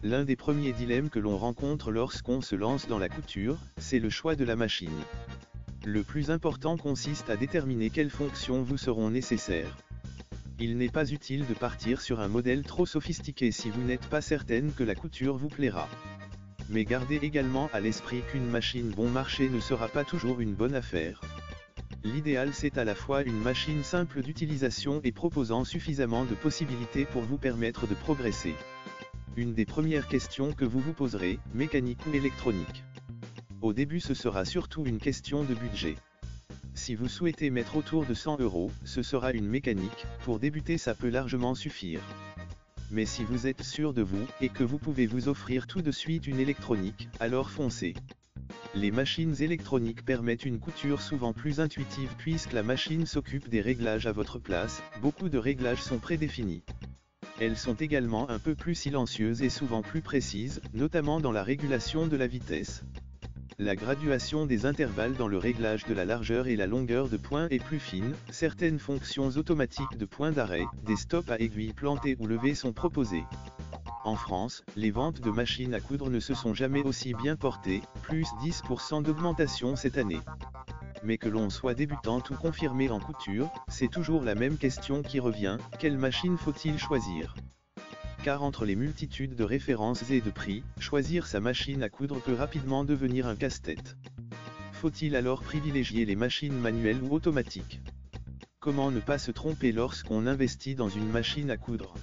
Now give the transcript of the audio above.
L'un des premiers dilemmes que l'on rencontre lorsqu'on se lance dans la couture, c'est le choix de la machine. Le plus important consiste à déterminer quelles fonctions vous seront nécessaires. Il n'est pas utile de partir sur un modèle trop sophistiqué si vous n'êtes pas certaine que la couture vous plaira. Mais gardez également à l'esprit qu'une machine bon marché ne sera pas toujours une bonne affaire. L'idéal c'est à la fois une machine simple d'utilisation et proposant suffisamment de possibilités pour vous permettre de progresser. Une des premières questions que vous vous poserez, mécanique ou électronique? Au début ce sera surtout une question de budget. Si vous souhaitez mettre autour de 100 €, ce sera une mécanique, pour débuter ça peut largement suffire. Mais si vous êtes sûr de vous, et que vous pouvez vous offrir tout de suite une électronique, alors foncez. Les machines électroniques permettent une couture souvent plus intuitive puisque la machine s'occupe des réglages à votre place, beaucoup de réglages sont prédéfinis. Elles sont également un peu plus silencieuses et souvent plus précises, notamment dans la régulation de la vitesse. La graduation des intervalles dans le réglage de la largeur et la longueur de point est plus fine, certaines fonctions automatiques de point d'arrêt, des stops à aiguilles plantées ou levées sont proposées. En France, les ventes de machines à coudre ne se sont jamais aussi bien portées, plus 10% d'augmentation cette année. Mais que l'on soit débutante ou confirmé en couture, c'est toujours la même question qui revient, quelle machine faut-il choisir? Car entre les multitudes de références et de prix, choisir sa machine à coudre peut rapidement devenir un casse-tête. Faut-il alors privilégier les machines manuelles ou automatiques? Comment ne pas se tromper lorsqu'on investit dans une machine à coudre?